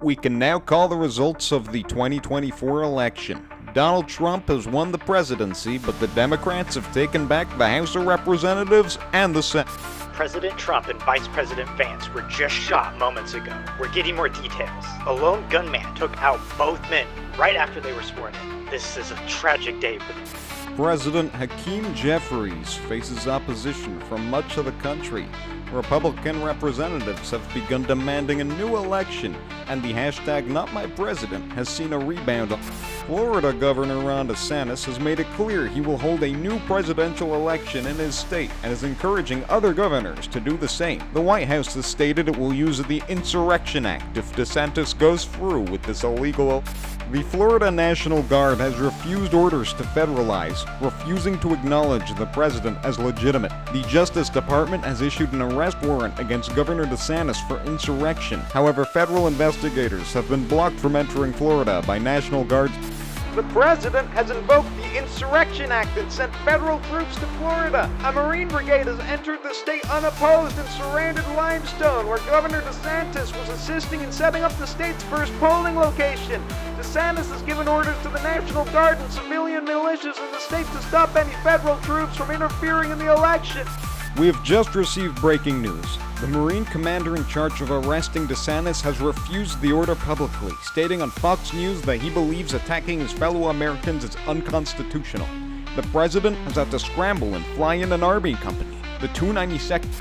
We can now call the results of the 2024 election. Donald Trump has won the presidency, but the Democrats have taken back the House of Representatives and the Senate. President Trump and Vice President Vance were just shot moments ago. We're getting more details. A lone gunman took out both men right after they were sworn in. This is a tragic day for them. President Hakeem Jeffries faces opposition from much of the country. Republican representatives have begun demanding a new election, and the hashtag #NotMyPresident has seen a rebound. Florida Governor Ron DeSantis has made it clear he will hold a new presidential election in his state and is encouraging other governors to do the same. The White House has stated it will use the Insurrection Act if DeSantis goes through with this illegal. The Florida National Guard has refused orders to federalize, refusing to acknowledge the president as legitimate. The Justice Department has issued an arrest warrant against Governor DeSantis for insurrection. However, federal investigators have been blocked from entering Florida by National Guards. The president has invoked the Insurrection Act and sent federal troops to Florida. A Marine brigade has entered the state unopposed and surrounded Limestone, where Governor DeSantis was assisting in setting up the state's first polling location. DeSantis has given orders to the National Guard and civilian militias in the state to stop any federal troops from interfering in the election. We have just received breaking news. The Marine commander in charge of arresting DeSantis has refused the order publicly, stating on Fox News that he believes attacking his fellow Americans is unconstitutional. The president has had to scramble and fly in an army company, the 292nd.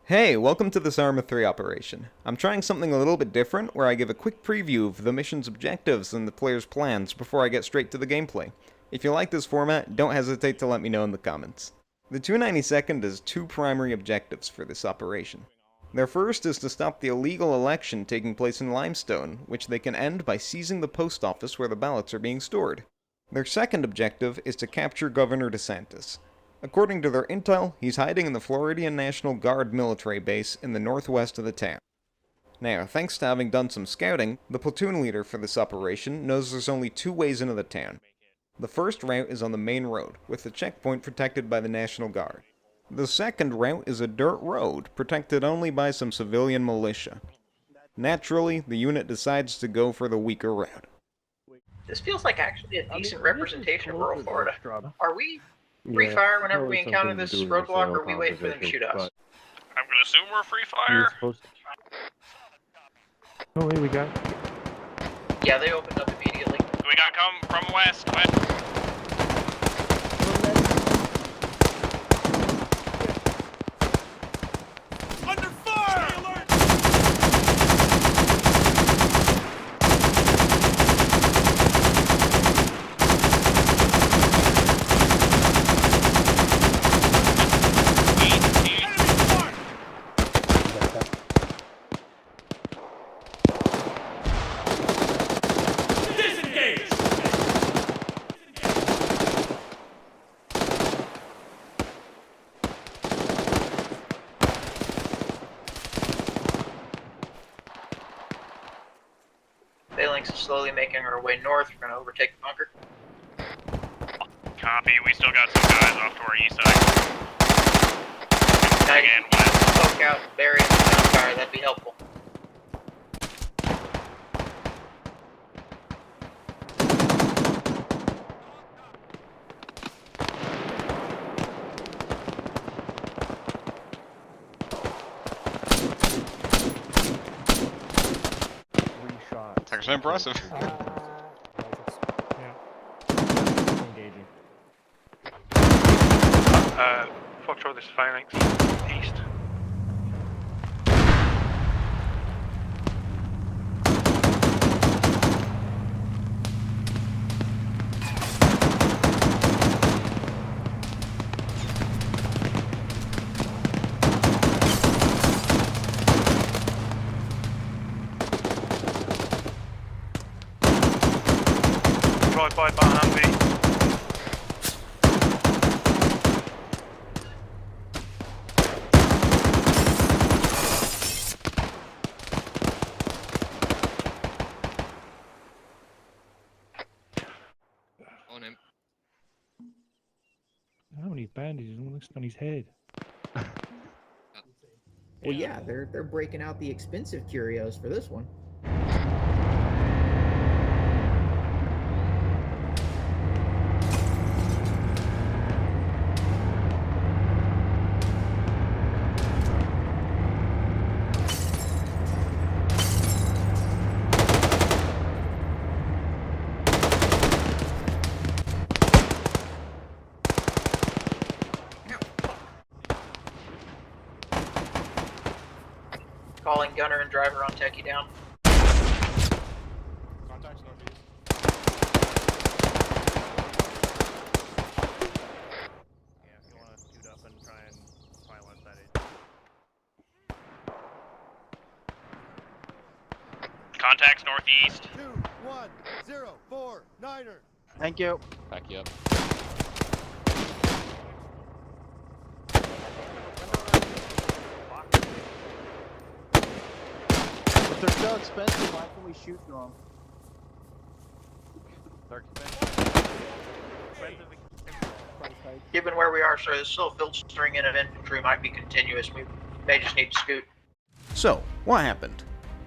Hey, welcome to this Arma 3 operation. I'm trying something a little bit different, where I give a quick preview of the mission's objectives and the player's plans before I get straight to the gameplay. If you like this format, don't hesitate to let me know in the comments. The 292nd has two primary objectives for this operation. Their first is to stop the illegal election taking place in Limestone, which they can end by seizing the post office where the ballots are being stored. Their second objective is to capture Governor DeSantis. According to their intel, he's hiding in the Floridian National Guard military base in the northwest of the town. Now, thanks to having done some scouting, the platoon leader for this operation knows there's only two ways into the town. The first route is on the main road, with the checkpoint protected by the National Guard. The second route is a dirt road, protected only by some civilian militia. Naturally, the unit decides to go for the weaker route. This feels like actually a decent representation of rural Florida. Are we free fire whenever we encounter this roadblock, or are we waiting for them to shoot us? I'm gonna assume we're free fire. Oh, wait, we got. Yeah, they opened up immediately. We got come from west. Under fire! Stay alert! Phalanx is slowly making our way north. We're gonna overtake the bunker. Copy. We still got some guys off to our east side. Again, poke out, bury, and fire. That'd be helpful. It's actually impressive. Engaging. Foxtrot, this is Phalanx. East. Drive-by bar Humvee. On him. How many bandages on his head? Well, yeah, they're breaking out the expensive curios for this one. Calling gunner and driver on techie down. Contacts northeast. Yeah, if you want to scoot up and try and silence that Contacts northeast. 21049er. Thank you. Back you up. If they're so expensive, why can't we shoot through them? They're expensive. Given where we are, sir, this little filtering in of infantry might be continuous. We may just need to scoot. So, what happened?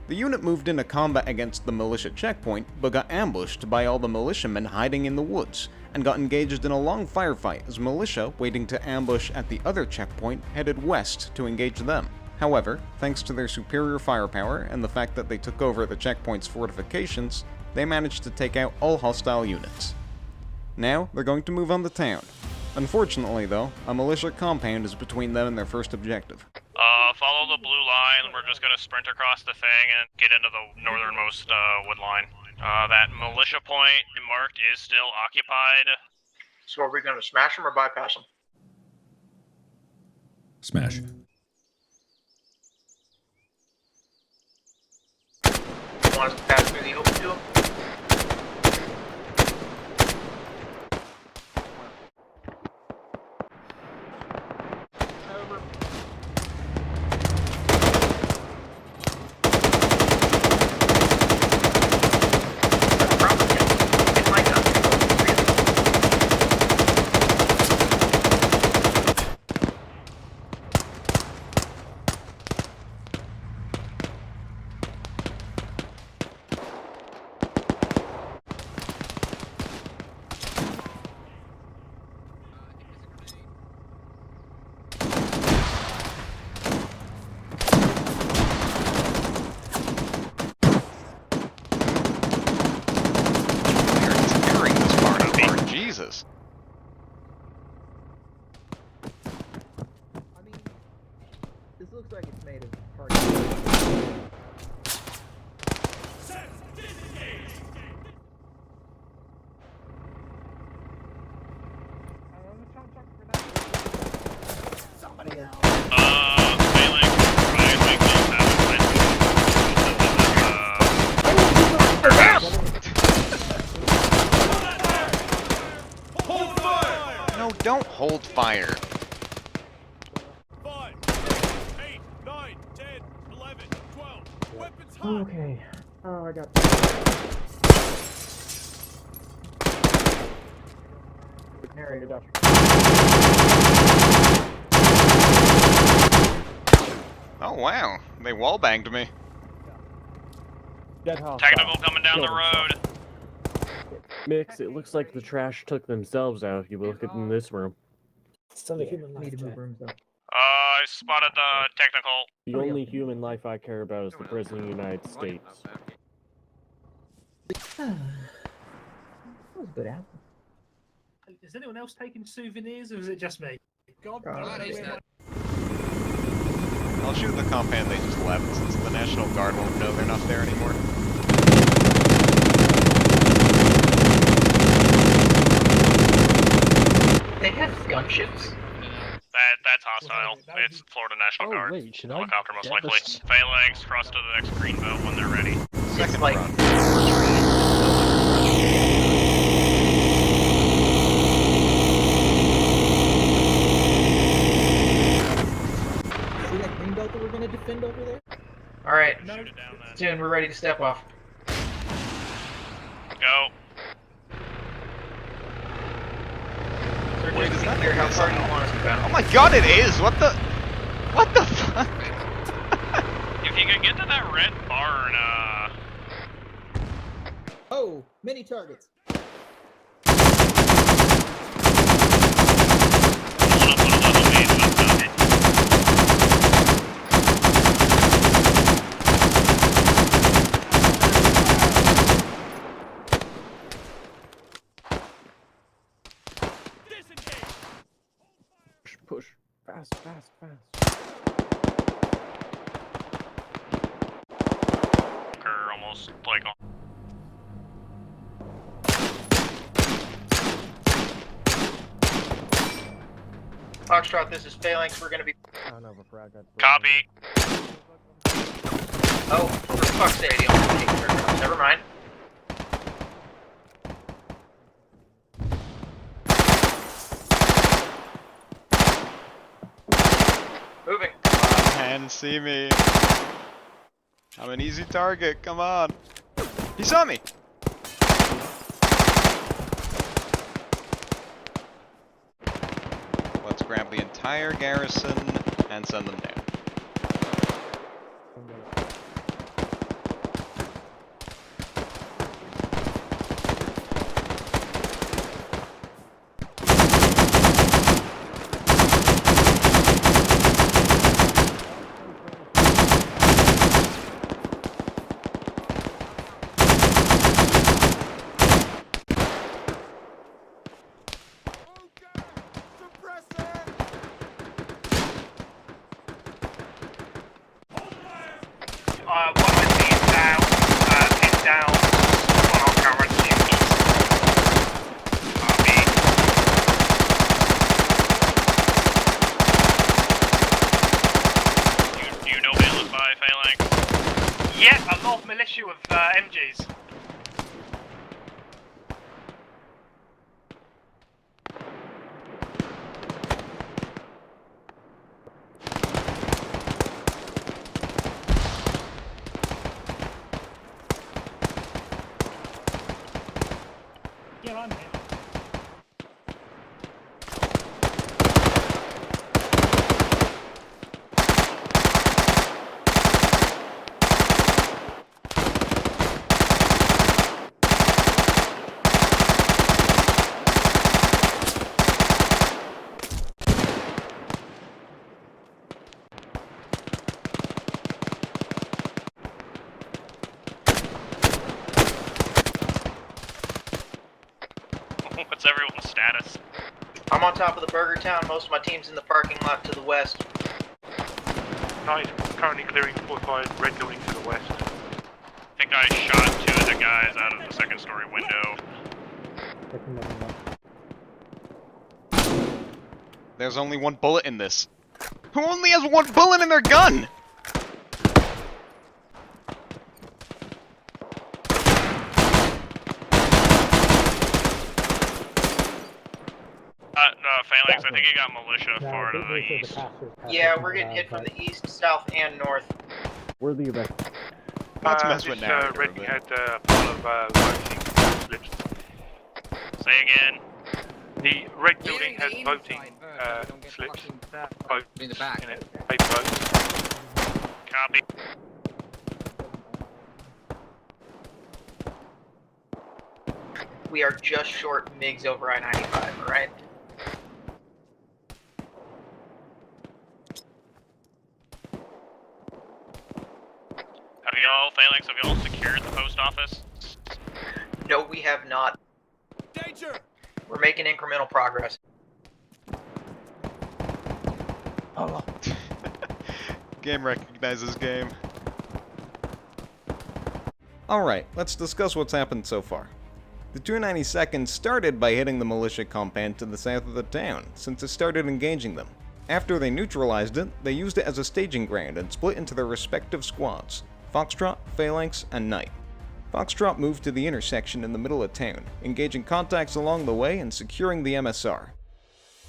The unit moved into combat against the militia checkpoint, but got ambushed by all the militiamen hiding in the woods, and got engaged in a long firefight as militia waiting to ambush at the other checkpoint headed west to engage them. However, thanks to their superior firepower and the fact that they took over the checkpoint's fortifications, they managed to take out all hostile units. Now, they're going to move on to town. Unfortunately, though, a militia compound is between them and their first objective. Follow the blue line. We're just gonna sprint across the thing and get into the northernmost wood line. That militia point marked is still occupied. So are we going to smash them or bypass them? Smash. You want us to pass through the open to them? Over. Jesus. I mean, this looks like it's made of hard. Somebody else. Failing. Ryan Wiggles No, don't hold fire. 5, 8, 9, 10, 11, 12. Weapons hot. Okay. Oh, I got. Narrated up. Oh wow, they wallbanged me. Dead hostile. Technical coming down the Kill road. themselves. Mix, it looks like the trash took themselves out if you look at in this room. Need to move rooms up. I spotted the technical. The only human life I care about is the President of the United States. That was a good apple. Is anyone else taking souvenirs, or is it just me? God, I'll shoot the compound they just left, since the National Guard won't know they're not there anymore. They have gunships. That's hostile. It's Florida National Guard. Wait, should Helicopter most get likely. this? Phalanx, cross to the next green belt when they're ready. Second like- run. See that green belt that we're gonna defend over there? Alright, Shoot it down then. Tune, we're ready to step off. Go. Sir, Wait, just is be that clear, how this far do on? you want us to Oh go? my god, it is! What the fuck? can get to that red barn, Oh, many targets. pulling up on a level main with Disengage! Push. Fast, fast, fast. almost like Foxtrot, this is Phalanx. We're gonna be. I don't know if a frag got thrown. copy. Oh, for fuck's sake, the only thing. Never mind. Moving. Man, see me. I'm an easy target, come on. He saw me! Let's grab the entire garrison and send them down. One with these down, pinned down on our camera to east. Copy. Do you know Bailiff by Phalanx? Yeah, a lot of militia with MGs. Yeah, I'm here. What's everyone's status? I'm on top of the Burger Town. Most of my team's in the parking lot to the west. Nice. Currently clearing fortified red building to the west. I think I shot 2 of the guys out of the second story window. There's only one bullet in this. Who only has one bullet in their gun? No, Phalanx, I think you got militia far to the east. Yeah, we're getting hit from the east, south, and north. Where are the events? Not to mess with This narrative, red but- had part of voting slips. Say again. The red building has voting slips. Votes in it. Paper votes. Copy. We are just short MiGs over I-95, alright? Phalanx, have y'all secured the post office? No, we have not. Danger! We're making incremental progress. Game recognizes game. Alright, let's discuss what's happened so far. The 292nd started by hitting the militia compound to the south of the town, since it started engaging them. After they neutralized it, they used it as a staging ground and split into their respective squads: Foxtrot, Phalanx, and Knight. Foxtrot moved to the intersection in the middle of town, engaging contacts along the way and securing the MSR.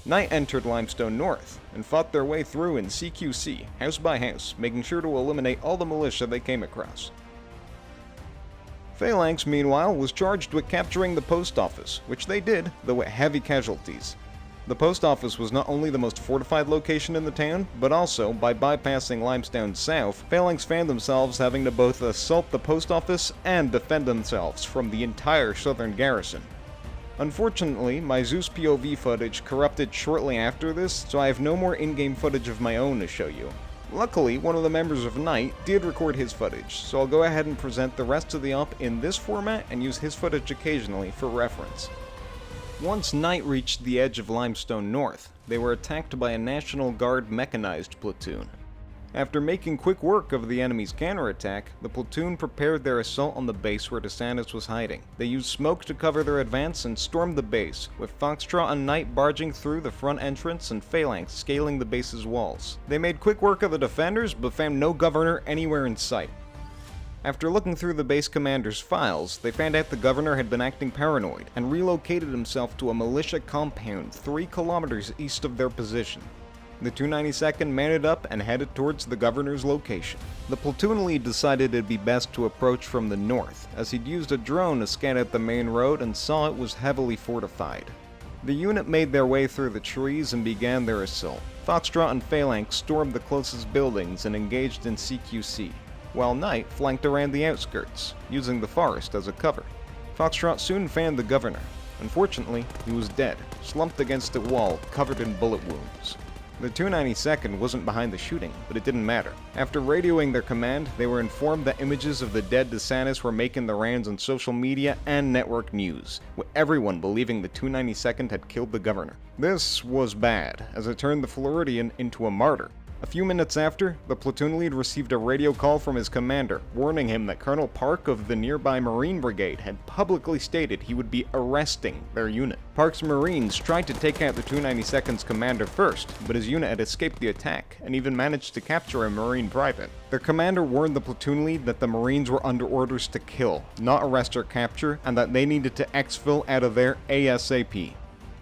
Knight entered Limestone North, and fought their way through in CQC, house by house, making sure to eliminate all the militia they came across. Phalanx, meanwhile, was charged with capturing the post office, which they did, though at heavy casualties. The post office was not only the most fortified location in the town, but also, by bypassing Limestone South, Phalanx found themselves having to both assault the post office and defend themselves from the entire southern garrison. Unfortunately, my Zeus POV footage corrupted shortly after this, so I have no more in-game footage of my own to show you. Luckily, one of the members of Knight did record his footage, so I'll go ahead and present the rest of the op in this format and use his footage occasionally for reference. Once Knight reached the edge of Limestone North, they were attacked by a National Guard mechanized platoon. After making quick work of the enemy's counterattack, the platoon prepared their assault on the base where DeSantis was hiding. They used smoke to cover their advance and stormed the base, with Foxtrot and Knight barging through the front entrance and Phalanx scaling the base's walls. They made quick work of the defenders, but found no governor anywhere in sight. After looking through the base commander's files, they found out the governor had been acting paranoid and relocated himself to a militia compound 3 kilometers east of their position. The 292nd mounted up and headed towards the governor's location. The platoon lead decided it'd be best to approach from the north, as he'd used a drone to scan out the main road and saw it was heavily fortified. The unit made their way through the trees and began their assault. Foxtrot and Phalanx stormed the closest buildings and engaged in CQC, while Knight flanked around the outskirts, using the forest as a cover. Foxtrot soon found the governor. Unfortunately, he was dead, slumped against a wall, covered in bullet wounds. The 292nd wasn't behind the shooting, but it didn't matter. After radioing their command, they were informed that images of the dead DeSantis were making the rounds on social media and network news, with everyone believing the 292nd had killed the governor. This was bad, as it turned the Floridian into a martyr. A few minutes after, the platoon lead received a radio call from his commander, warning him that Colonel Park of the nearby Marine Brigade had publicly stated he would be arresting their unit. Park's Marines tried to take out the 292nd's commander first, but his unit had escaped the attack, and even managed to capture a Marine private. Their commander warned the platoon lead that the Marines were under orders to kill, not arrest or capture, and that they needed to exfil out of there ASAP.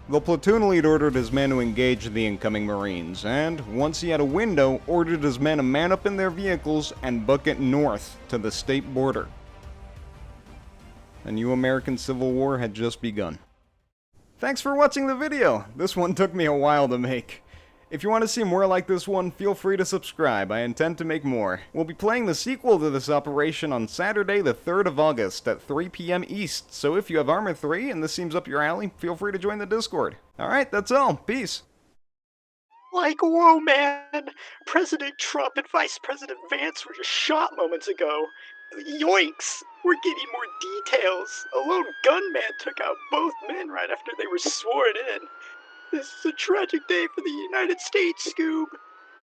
The platoon lead ordered his men to engage the incoming Marines, and, once he had a window, ordered his men to man up in their vehicles and book it north to the state border. A new American Civil War had just begun. Thanks for watching the video! This one took me a while to make. If you want to see more like this one, feel free to subscribe. I intend to make more. We'll be playing the sequel to this operation on Saturday the 3rd of August at 3 p.m. East, so if you have Arma 3 and this seems up your alley, feel free to join the Discord. Alright, that's all. Peace. Like, whoa, man! President Trump and Vice President Vance were just shot moments ago. Yoinks! We're getting more details. A lone gunman took out both men right after they were sworn in. This is a tragic day for the United States, Scoob.